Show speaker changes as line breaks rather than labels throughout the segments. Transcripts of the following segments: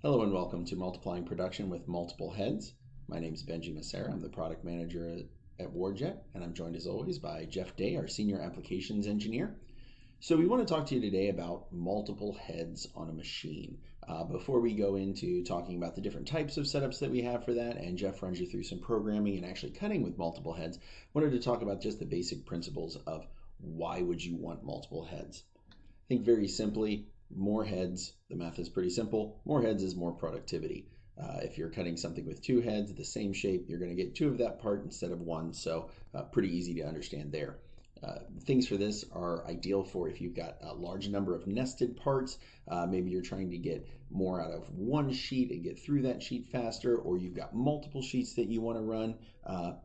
Hello and welcome to Multiplying Production with Multiple Heads. My name is Benji Massera. I'm the product manager at WARDJet, and I'm joined as always by Jeff Day, our senior applications engineer. So we want to talk to you today about multiple heads on a machine. Before we go into talking about the different types of setups that we have for that, and Jeff runs you through some programming and actually cutting with multiple heads, I wanted to talk about just the basic principles of why would you want multiple heads. I think very simply, more heads, the math is pretty simple, more heads is more productivity. If you're cutting something with two heads, the same shape, you're going to get two of that part instead of one, so pretty easy to understand there. Things for this are ideal for if you've got a large number of nested parts, maybe you're trying to get more out of one sheet and get through that sheet faster, or you've got multiple sheets that you want to run,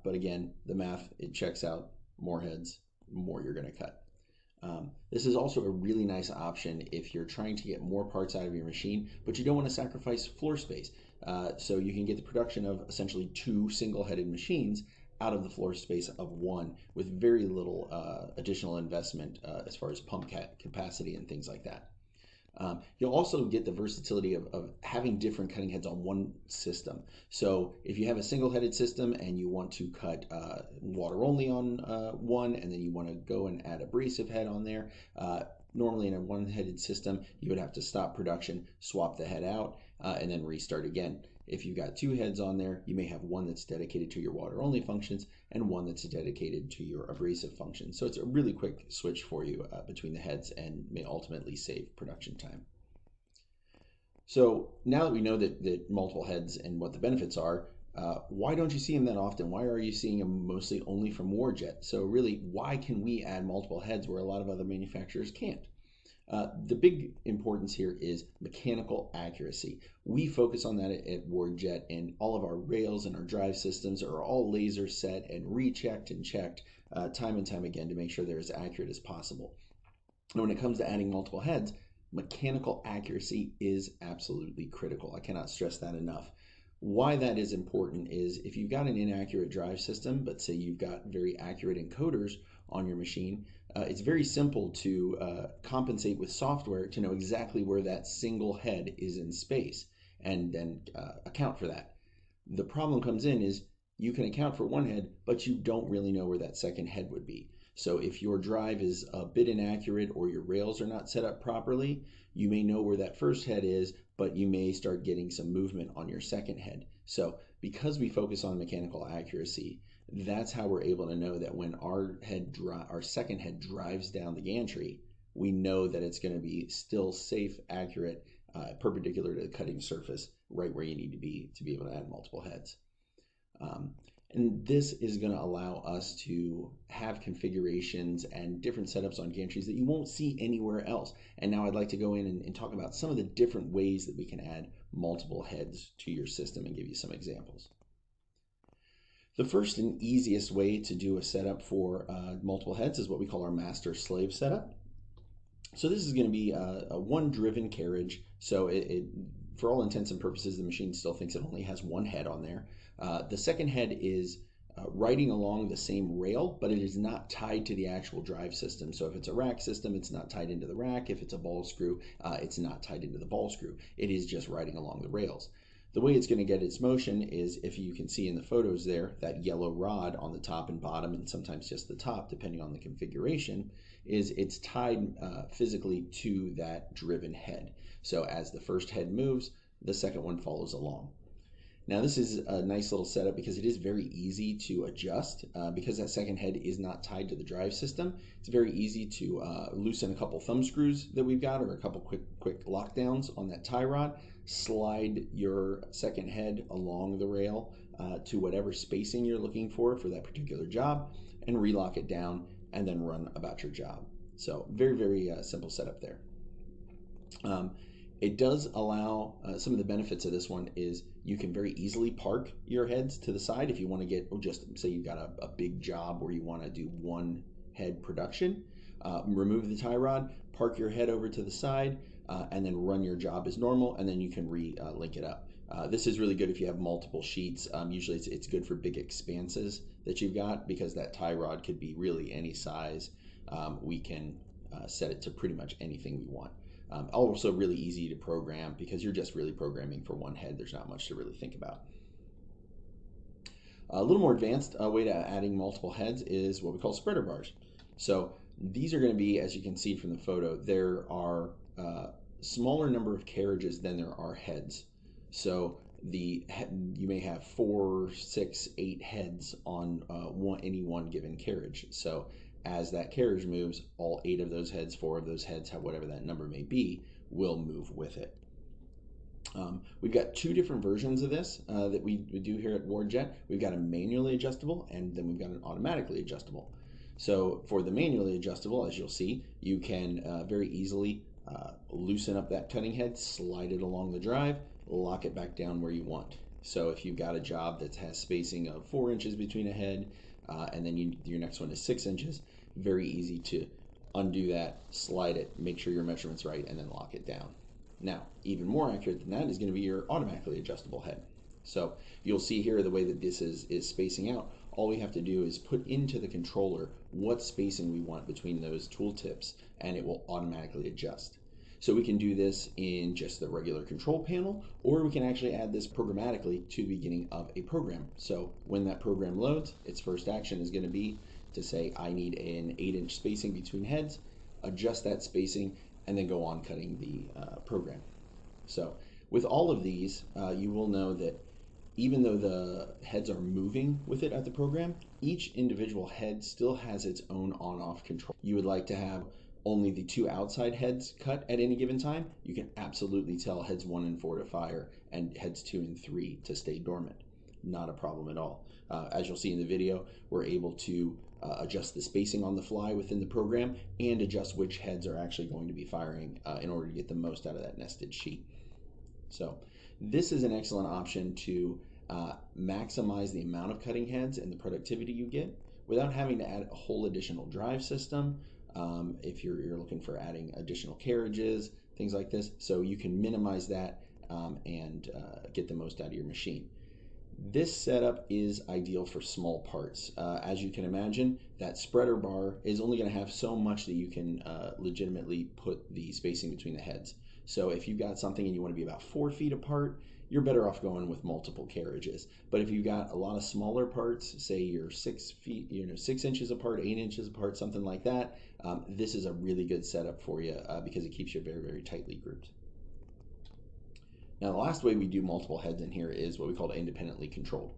but again, the math, it checks out, more heads, more you're going to cut. This is also a really nice option if you're trying to get more parts out of your machine, but you don't want to sacrifice floor space. So you can get the production of essentially two single-headed machines out of the floor space of one with very little additional investment as far as pump capacity and things like that. You'll also get the versatility of having different cutting heads on one system. So if you have a single-headed system and you want to cut water only on one, and then you want to go and add abrasive head on there, normally in a one-headed system, you would have to stop production, swap the head out, and then restart again. If you've got two heads on there, you may have one that's dedicated to your water only functions and one that's dedicated to your abrasive functions. So it's a really quick switch for you between the heads and may ultimately save production time. So now that we know that multiple heads and what the benefits are, why don't you see them that often? Why are you seeing them mostly only from WARDJet? So really, why can we add multiple heads where a lot of other manufacturers can't? The big importance here is mechanical accuracy. We focus on that at WARDJet, and all of our rails and our drive systems are all laser set and rechecked and checked time and time again to make sure they're as accurate as possible. And when it comes to adding multiple heads, mechanical accuracy is absolutely critical. I cannot stress that enough. Why that is important is if you've got an inaccurate drive system, but say you've got very accurate encoders on your machine, it's very simple to compensate with software to know exactly where that single head is in space and then account for that. The problem comes in is you can account for one head, but you don't really know where that second head would be. So if your drive is a bit inaccurate or your rails are not set up properly, you may know where that first head is, but you may start getting some movement on your second head. So because we focus on mechanical accuracy, that's how we're able to know that when our second head drives down the gantry, we know that it's going to be still safe, accurate, perpendicular to the cutting surface, right where you need to be able to add multiple heads. And this is going to allow us to have configurations and different setups on gantries that you won't see anywhere else. And now I'd like to go in and talk about some of the different ways that we can add multiple heads to your system and give you some examples. The first and easiest way to do a setup for multiple heads is what we call our master-slave setup. So this is going to be a one-driven carriage. So for all intents and purposes, the machine still thinks it only has one head on there. The second head is riding along the same rail, but it is not tied to the actual drive system. So if it's a rack system, it's not tied into the rack. If it's a ball screw, it's not tied into the ball screw. It is just riding along the rails. The way it's going to get its motion is, if you can see in the photos there, that yellow rod on the top and bottom, and sometimes just the top, depending on the configuration, is it's tied physically to that driven head. So as the first head moves, the second one follows along. Now this is a nice little setup because it is very easy to adjust because that second head is not tied to the drive system. It's very easy to loosen a couple thumb screws that we've got, or a couple quick lockdowns on that tie rod, slide your second head along the rail to whatever spacing you're looking for that particular job, and relock it down and then run about your job. So very simple setup there. It does allow, some of the benefits of this one is you can very easily park your heads to the side if you want to get, just say you've got a big job where you want to do one head production, remove the tie rod, park your head over to the side, and then run your job as normal, and then you can link it up. This is really good if you have multiple sheets. Usually it's good for big expanses that you've got, because that tie rod could be really any size. We can set it to pretty much anything we want. Also really easy to program because you're just really programming for one head. There's not much to really think about. A little more advanced way to adding multiple heads is what we call spreader bars. So these are going to be, as you can see from the photo, there are smaller number of carriages than there are heads. So you may have 4, 6, 8 heads on any one given carriage. So as that carriage moves, all 8 of those heads, 4 of those heads, whatever that number may be, will move with it. We've got 2 different versions of this that we do here at WARDJet. We've got a manually adjustable, and then we've got an automatically adjustable. So for the manually adjustable, as you'll see, you can very easily loosen up that cutting head, slide it along the drive, lock it back down where you want. So if you've got a job that has spacing of 4 inches between a head, and then your next one is 6 inches, very easy to undo that, slide it, make sure your measurement's right, and then lock it down. Now, even more accurate than that is going to be your automatically adjustable head. So you'll see here the way that this is spacing out. All we have to do is put into the controller what spacing we want between those tool tips, and it will automatically adjust. So we can do this in just the regular control panel, or we can actually add this programmatically to the beginning of a program. So when that program loads, its first action is going to be to say, I need an 8-inch spacing between heads, adjust that spacing, and then go on cutting the program. So with all of these, you will know that even though the heads are moving with it at the program, each individual head still has its own on-off control. You would like to have only the 2 outside heads cut at any given time, you can absolutely tell heads 1 and 4 to fire and heads 2 and 3 to stay dormant. Not a problem at all. As you'll see in the video, we're able to adjust the spacing on the fly within the program and adjust which heads are actually going to be firing in order to get the most out of that nested sheet. So this is an excellent option to maximize the amount of cutting heads and the productivity you get without having to add a whole additional drive system. If you're looking for adding additional carriages, things like this, so you can minimize that and get the most out of your machine. This setup is ideal for small parts. As you can imagine, that spreader bar is only going to have so much that you can legitimately put the spacing between the heads. So if you've got something and you want to be about 4 feet apart, you're better off going with multiple carriages. But if you've got a lot of smaller parts, say you're 6 feet, 6 inches apart, 8 inches apart, something like that, this is a really good setup for you because it keeps you very, very tightly grouped. Now, the last way we do multiple heads in here is what we call independently controlled.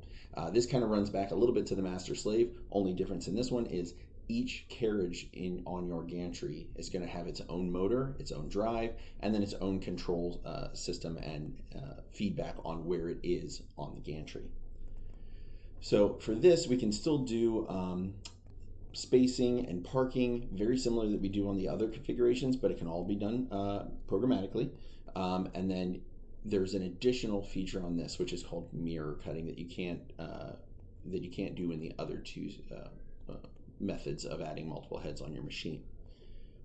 This kind of runs back a little bit to the master slave. Only difference in this one is each carriage on your gantry is going to have its own motor, its own drive, and then its own control system and feedback on where it is on the gantry. So for this, we can still do spacing and parking very similar that we do on the other configurations, but it can all be done programmatically. And then there's an additional feature on this, which is called mirror cutting that you can't do in the other 2 methods of adding multiple heads on your machine.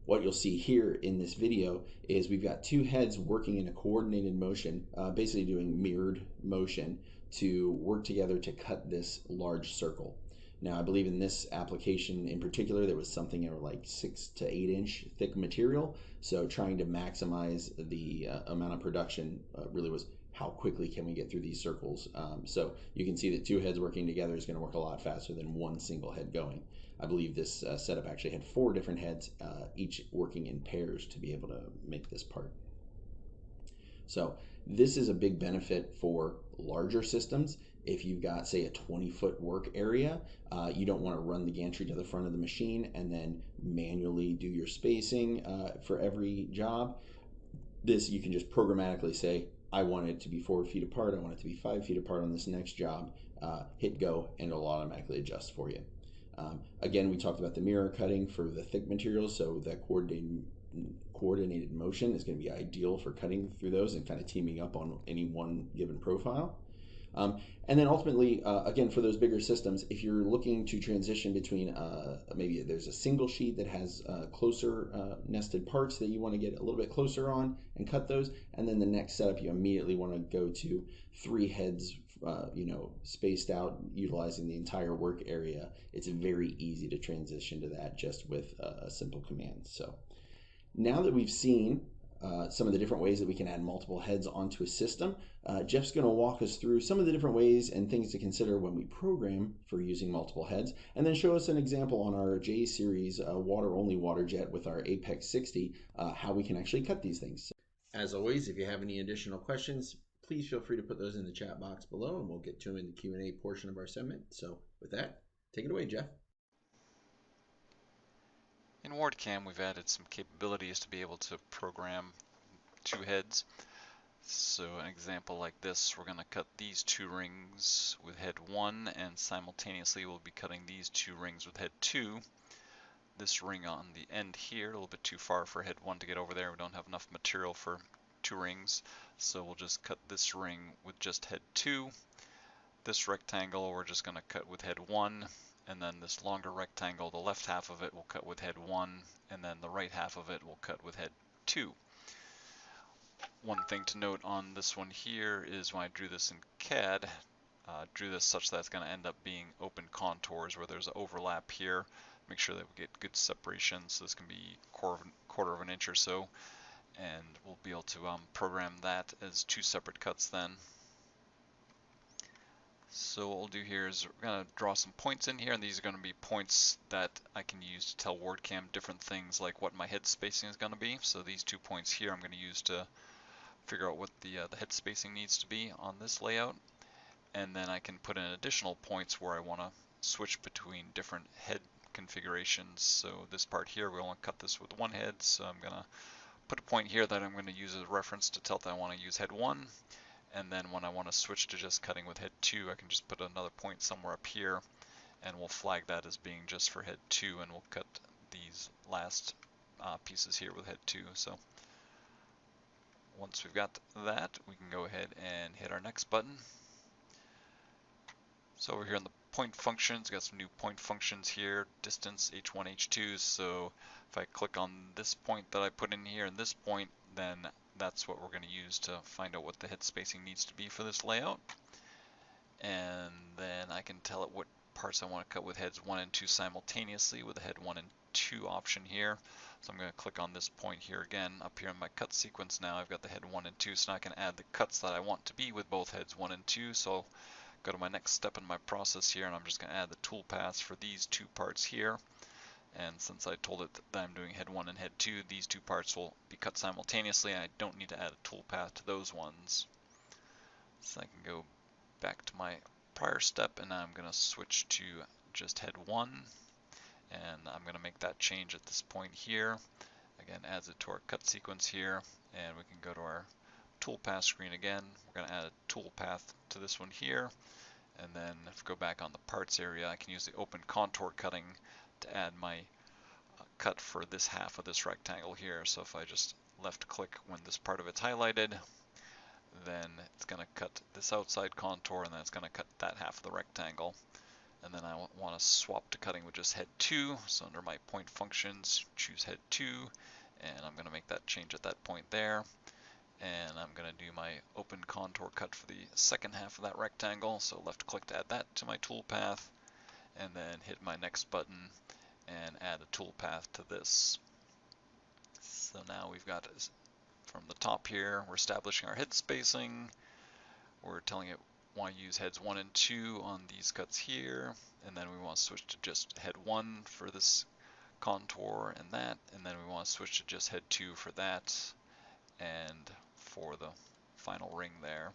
What you'll see here in this video is we've got 2 heads working in a coordinated motion, basically doing mirrored motion to work together to cut this large circle. Now, I believe in this application in particular, there was something like 6 to 8 inch thick material. So trying to maximize the amount of production really was how quickly can we get through these circles. So you can see that 2 heads working together is going to work a lot faster than 1 single head going. I believe this setup actually had 4 different heads, each working in pairs to be able to make this part. So this is a big benefit for larger systems. If you've got, say, a 20-foot work area, you don't want to run the gantry to the front of the machine and then manually do your spacing for every job. This, you can just programmatically say, I want it to be 4 feet apart, I want it to be 5 feet apart on this next job, hit go, and it'll automatically adjust for you. Again, we talked about the mirror cutting for the thick materials, so that coordinated motion is going to be ideal for cutting through those and kind of teaming up on any one given profile. And then ultimately, again, for those bigger systems, if you're looking to transition between maybe there's a single sheet that has closer nested parts that you want to get a little bit closer on and cut those, and then the next setup you immediately want to go to 3 heads spaced out, utilizing the entire work area, it's very easy to transition to that just with a simple command. So now that we've seen some of the different ways that we can add multiple heads onto a system. Jeff's going to walk us through some of the different ways and things to consider when we program for using multiple heads, and then show us an example on our J series water-only WaterJet with our Apex 60, how we can actually cut these things. As always, if you have any additional questions, please feel free to put those in the chat box below, and we'll get to them in the Q&A portion of our segment. So with that, take it away, Jeff.
In WARDCam, we've added some capabilities to be able to program two heads. So an example like this, we're going to cut these two rings with head 1, and simultaneously we'll be cutting these two rings with head 2. This ring on the end here, a little bit too far for head 1 to get over there. We don't have enough material for two rings, so we'll just cut this ring with just head 2. This rectangle we're just going to cut with head 1, and then this longer rectangle, the left half of it will cut with head 1, and then the right half of it will cut with head 2. One thing to note on this one here is when I drew this in CAD, drew this such that it's going to end up being open contours where there's an overlap here. Make sure that we get good separation, so this can be quarter of an inch or so, and we'll be able to program that as two separate cuts then. So what we'll do here is we're going to draw some points in here, and these are going to be points that I can use to tell WARDCam different things like what my head spacing is going to be. So these 2 points here I'm going to use to figure out what the head spacing needs to be on this layout. And then I can put in additional points where I want to switch between different head configurations. So this part here, we only cut this with one head, so I'm going to put a point here that I'm going to use as a reference to tell that I want to use head 1. And then when I want to switch to just cutting with head 2, I can just put another point somewhere up here, and we'll flag that as being just for head 2, and we'll cut these last pieces here with head 2. So once we've got that, we can go ahead and hit our next button. So over here in the point functions, got some new point functions here, distance, h1, h2. So if I click on this point that I put in here and this point, then that's what we're going to use to find out what the head spacing needs to be for this layout. And then I can tell it what parts I want to cut with heads 1 and 2 simultaneously with the head 1 and 2 option here. So I'm going to click on this point here again. Up here in my cut sequence now, I've got the head 1 and 2, so now I can add the cuts that I want to be with both heads 1 and 2. So I'll go to my next step in my process here, and I'm just going to add the tool paths for these two parts here. And since I told it that I'm doing head 1 and head 2, these two parts will be cut simultaneously, and I don't need to add a tool path to those ones. So I can go back to my prior step, and now I'm going to switch to just head 1, and I'm going to make that change at this point here. Again, adds it to our cut sequence here, and we can go to our toolpath screen again. We're going to add a toolpath to this one here, and then if we go back on the parts area, I can use the open contour cutting to add my cut for this half of this rectangle here. So if I just left click when this part of it's highlighted, then it's going to cut this outside contour, and then it's going to cut that half of the rectangle. And then I want to swap to cutting with just head 2. So under my point functions, choose head 2, and I'm going to make that change at that point there. And I'm going to do my open contour cut for the second half of that rectangle. So left click to add that to my toolpath, and then hit my next button and add a toolpath to this. So now we've got, from the top here, we're establishing our head spacing. We're telling it want to use heads 1 and 2 on these cuts here, and then we want to switch to just head 1 for this contour and that, and then we want to switch to just head 2 for that and for the final ring there.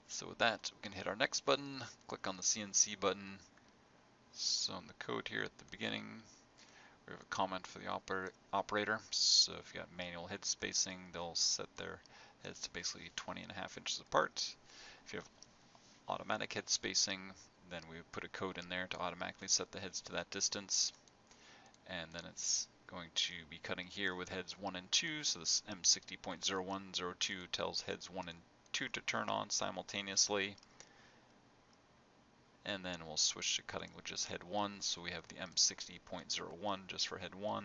So with that, we can hit our next button, click on the CNC button. So in the code here at the beginning, we have a comment for the operator. So if you got manual head spacing, they'll set their heads to basically 20.5 inches apart. If you have automatic head spacing, then we put a code in there to automatically set the heads to that distance. And then it's going to be cutting here with heads 1 and 2. So this M60.0102 tells heads 1 and 2 to turn on simultaneously. And then we'll switch to cutting with just head 1. So we have the M60.01 just for head 1.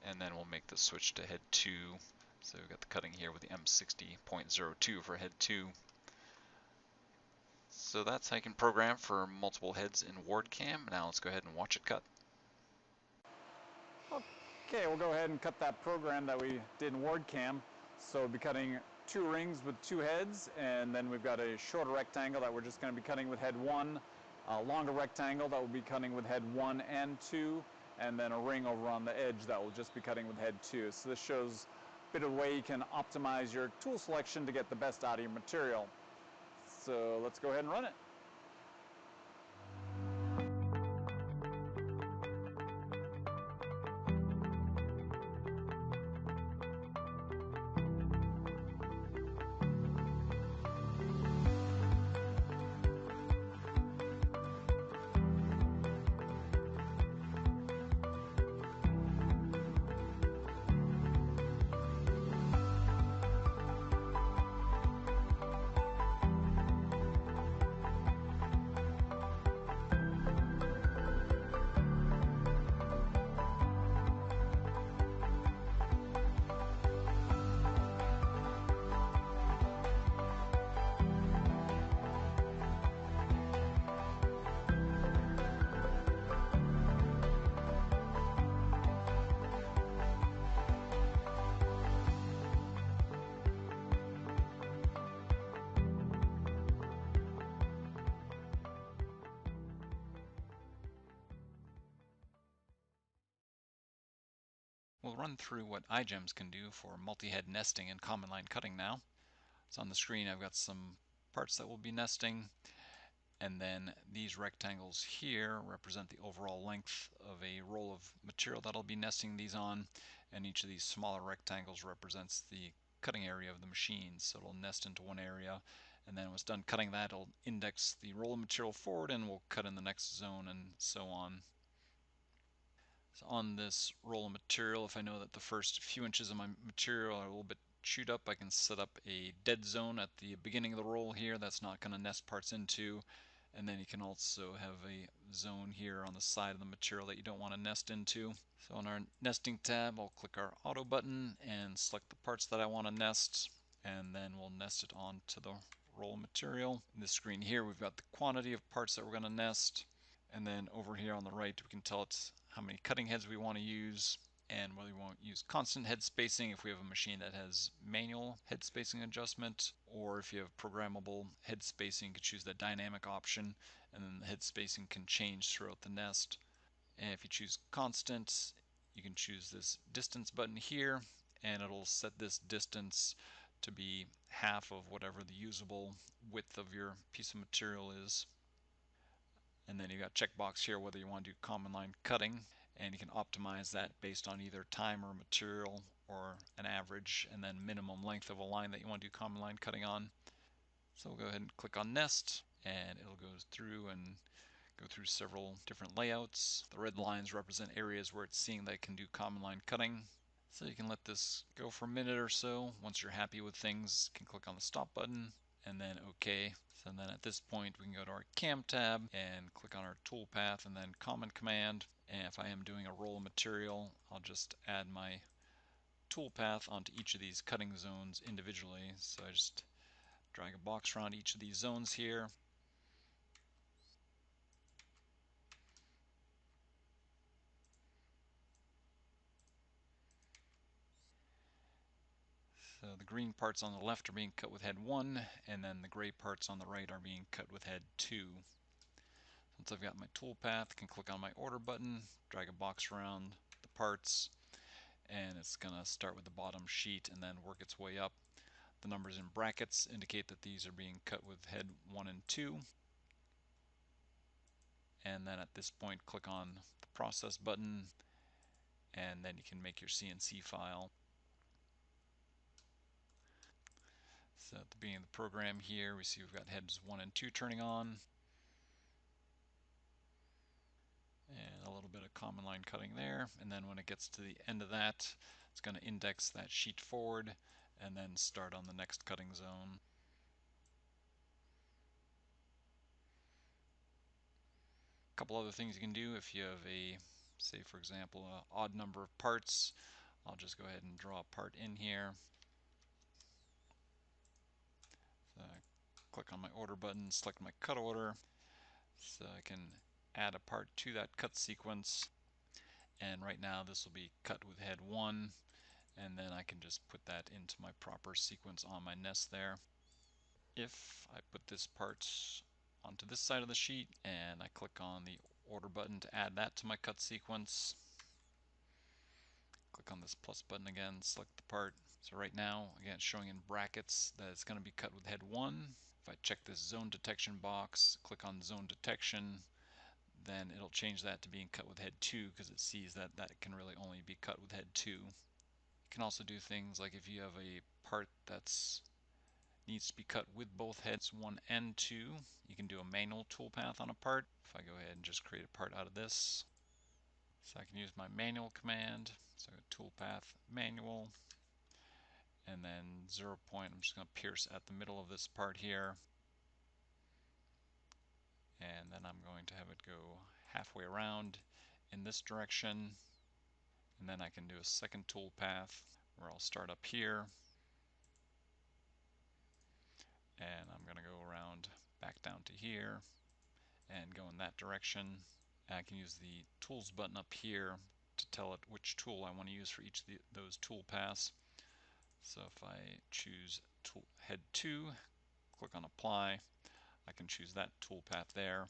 And then we'll make the switch to head 2. So we've got the cutting here with the M60.02 for head 2. So that's how you can program for multiple heads in WARDCam. Now let's go ahead and watch it cut.
Okay, we'll go ahead and cut that program that we did in WARDCam. So we'll be cutting 2 rings with 2 heads, and then we've got a shorter rectangle that we're just going to be cutting with head 1, a longer rectangle that we'll be cutting with head 1 and 2, and then a ring over on the edge that we'll just be cutting with head 2. So this shows a bit of a way you can optimize your tool selection to get the best out of your material. So let's go ahead and run it.
We'll run through what iGEMs can do for multi-head nesting and common line cutting now. So on the screen I've got some parts that will be nesting, and then these rectangles here represent the overall length of a roll of material that I'll be nesting these on, and each of these smaller rectangles represents the cutting area of the machine. So it'll nest into one area, and then when it's done cutting that, it'll index the roll of material forward and we'll cut in the next zone and so on. So on this roll of material, if I know that the first few inches of my material are a little bit chewed up, I can set up a dead zone at the beginning of the roll here that's not going to nest parts into. And then you can also have a zone here on the side of the material that you don't want to nest into. So on our nesting tab, I'll click our auto button and select the parts that I want to nest, and then we'll nest it onto the roll of material. In this screen here, we've got the quantity of parts that we're going to nest. And then over here on the right, we can tell it how many cutting heads we want to use and whether we want to use constant head spacing if we have a machine that has manual head spacing adjustment, or if you have programmable head spacing, you can choose the dynamic option, and then the head spacing can change throughout the nest. And if you choose constant, you can choose this distance button here, and it'll set this distance to be half of whatever the usable width of your piece of material is. And then you've got checkbox here whether you want to do common line cutting, and you can optimize that based on either time or material or an average, and then minimum length of a line that you want to do common line cutting on. So we'll go ahead and click on nest, and it'll go through several different layouts. The red lines represent areas where it's seeing that it can do common line cutting. So you can let this go for a minute or so. Once you're happy with things, you can click on the stop button and then OK. So then at this point we can go to our cam tab and click on our toolpath and then common command. And if I am doing a roll of material, I'll just add my toolpath onto each of these cutting zones individually. So I just drag a box around each of these zones here. So the green parts on the left are being cut with head 1, and then the gray parts on the right are being cut with head 2. Once I've got my toolpath, I can click on my order button, drag a box around the parts, and it's going to start with the bottom sheet and then work its way up. The numbers in brackets indicate that these are being cut with head 1 and 2. And then at this point, click on the process button, and then you can make your CNC file. So at the beginning of the program here, we see we've got heads 1 and 2 turning on, and a little bit of common line cutting there. And then when it gets to the end of that, it's going to index that sheet forward and then start on the next cutting zone. A couple other things you can do if you have a, say for example, an odd number of parts. I'll just go ahead and draw a part in here. So I click on my order button, select my cut order, so I can add a part to that cut sequence. And right now this will be cut with head 1, and then I can just put that into my proper sequence on my nest there. If I put this part onto this side of the sheet and I click on the order button to add that to my cut sequence, click on this plus button again, select the part. So right now, again, it's showing in brackets that it's going to be cut with head 1. If I check this zone detection box, click on zone detection, then it'll change that to being cut with head 2 because it sees that that can really only be cut with head 2. You can also do things like if you have a part that's needs to be cut with both heads 1 and 2, you can do a manual toolpath on a part. If I go ahead and just create a part out of this, so I can use my manual command, so toolpath manual, and then 0 point, I'm just going to pierce at the middle of this part here, and then I'm going to have it go halfway around in this direction, and then I can do a second toolpath where I'll start up here, and I'm going to go around back down to here and go in that direction. And I can use the tools button up here to tell it which tool I want to use for each of those tool paths. So if I choose tool head 2, click on apply, I can choose that tool path there.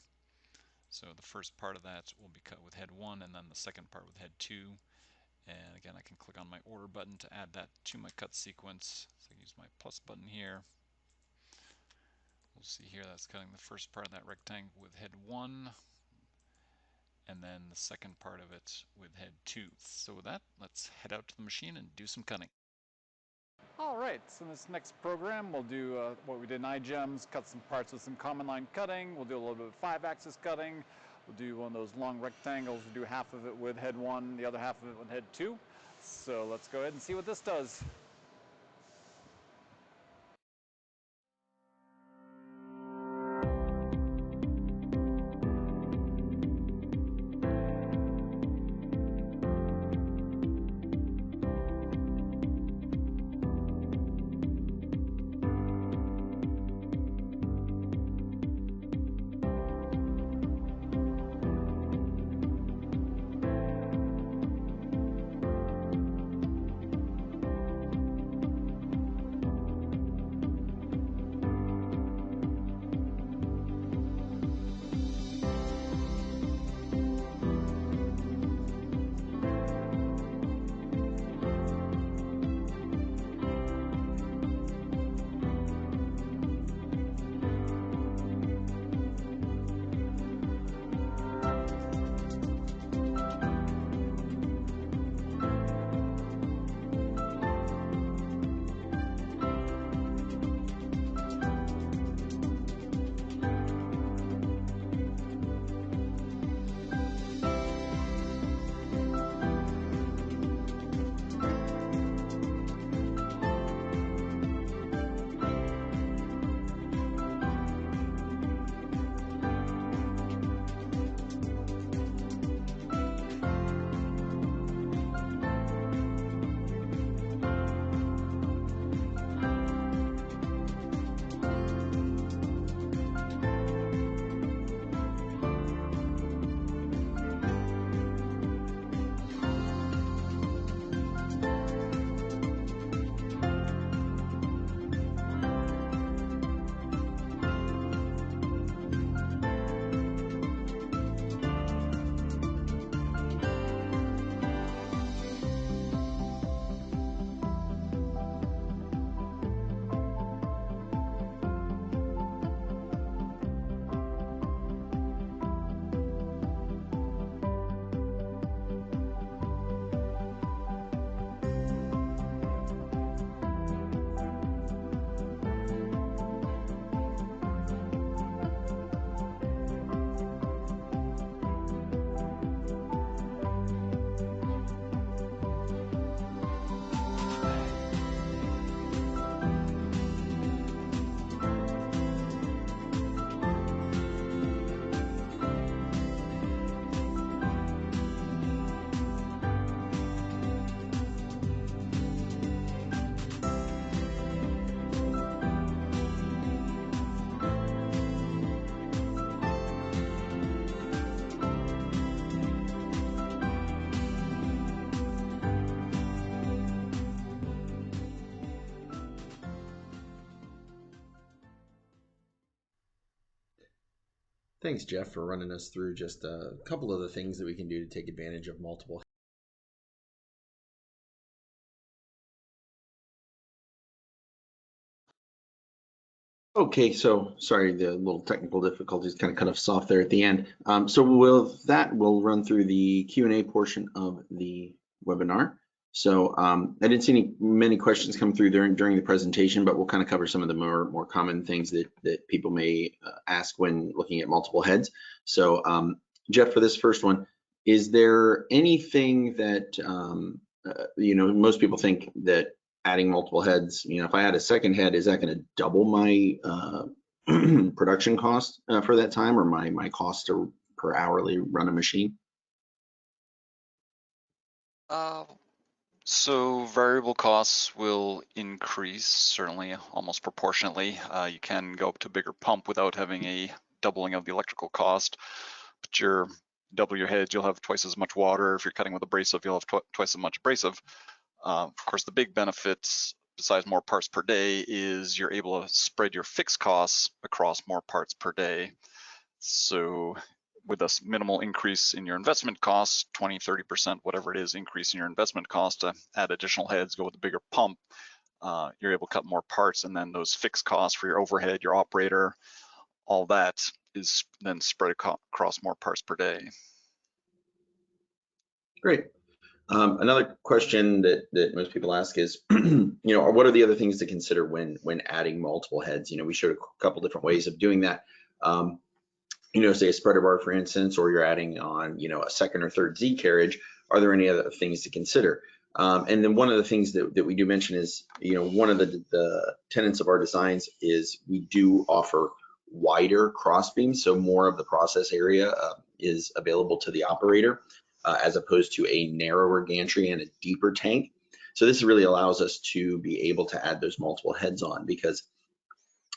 So the first part of that will be cut with head 1, and then the second part with head 2. And again, I can click on my order button to add that to my cut sequence. So I can use my plus button here. We'll see here that's cutting the first part of that rectangle with head 1, and then the second part of it with head 2. So with that, let's head out to the machine and do some cutting.
Alright, so in this next program we'll do what we did in iGEMS, cut some parts with some common line cutting. We'll do a little bit of 5-axis cutting. We'll do one of those long rectangles. We'll do half of it with head 1, the other half of it with head 2. So let's go ahead and see what this does.
Thanks, Jeff, for running us through just a couple of the things that we can do to take advantage of multiple. Okay, so sorry, the little technical difficulties kind of cut us off there at the end. So with that, we'll run through the Q&A portion of the webinar. So I didn't see many questions come through during the presentation, but we'll kind of cover some of the more common things that people may ask when looking at multiple heads. So Jeff, for this first one, is there anything that most people think that adding multiple heads, if I add a second head, is that going to double my production cost for that time, or my cost per hourly run a machine?
So variable costs will increase, certainly almost proportionately. You can go up to a bigger pump without having a doubling of the electrical cost, but double your heads, you'll have twice as much water. If you're cutting with abrasive, you'll have twice as much abrasive. Of course, the big benefits, besides more parts per day, is you're able to spread your fixed costs across more parts per day. So with a minimal increase in your investment costs, 20, 30%, whatever it is, increase in your investment cost to add additional heads, go with a bigger pump, you're able to cut more parts, and then those fixed costs for your overhead, your operator, all that is then spread across more parts per day.
Great. Another question that most people ask is, what are the other things to consider when adding multiple heads? We showed a couple different ways of doing that. Say a spreader bar, for instance, or you're adding on, a second or third Z carriage. Are there any other things to consider? And then one of the things that we do mention is, one of the tenets of our designs is we do offer wider cross beams, so more of the process area is available to the operator, as opposed to a narrower gantry and a deeper tank. So this really allows us to be able to add those multiple heads on, because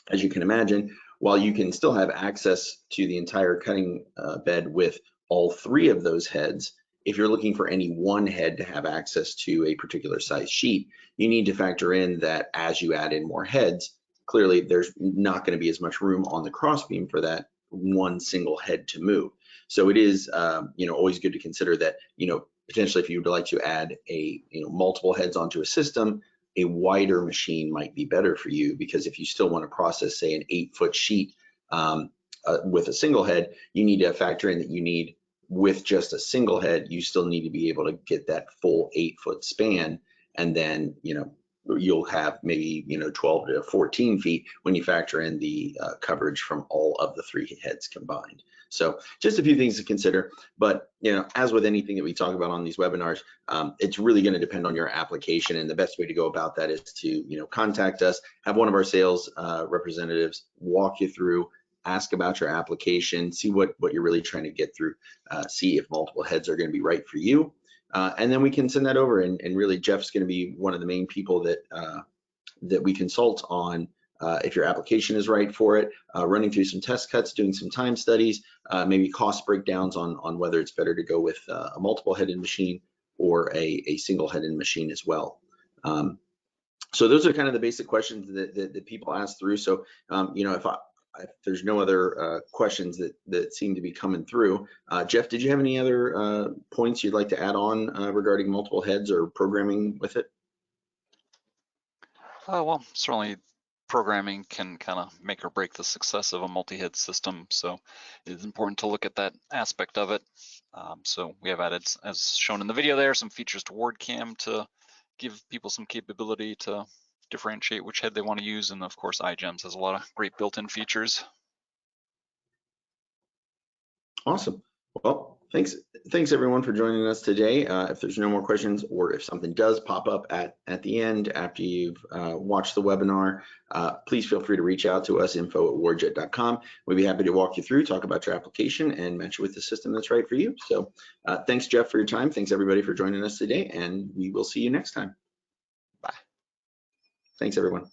as you can imagine, while you can still have access to the entire cutting bed with all three of those heads, if you're looking for any one head to have access to a particular size sheet, you need to factor in that as you add in more heads, clearly there's not going to be as much room on the crossbeam for that one single head to move. So it is always good to consider that, potentially if you would like to add multiple heads onto a system, a wider machine might be better for you, because if you still want to process, say, an 8-foot sheet with a single head, you need to factor in that you need, with just a single head, you still need to be able to get that full 8-foot span, and then you'll have maybe 12 to 14 feet when you factor in the coverage from all of the three heads combined. So just a few things to consider, but as with anything that we talk about on these webinars, it's really going to depend on your application, and the best way to go about that is to contact us, have one of our sales representatives walk you through, ask about your application, see what you're really trying to get through, see if multiple heads are going to be right for you. And then we can send that over, and really Jeff's going to be one of the main people that we consult on if your application is right for it, running through some test cuts, doing some time studies, maybe cost breakdowns on whether it's better to go with a multiple headed machine or a single headed machine as well. So those are kind of the basic questions that people ask through. So if there's no other questions that seem to be coming through, Jeff, did you have any other points you'd like to add on regarding multiple heads or programming with it?
Well, certainly programming can kind of make or break the success of a multi-head system, so it's important to look at that aspect of it. So we have added, as shown in the video there, some features to WARDCam to give people some capability to differentiate which head they want to use, and of course iGEMS has a lot of great built-in features.
Awesome. Well, thanks everyone for joining us today. If there's no more questions, or if something does pop up at the end after you've watched the webinar, please feel free to reach out to us, info@wardjet.com. We'd be happy to walk you through, talk about your application, and match you with the system that's right for you. So thanks, Jeff, for your time. Thanks everybody for joining us today, and we will see you next time.
Bye.
Thanks everyone.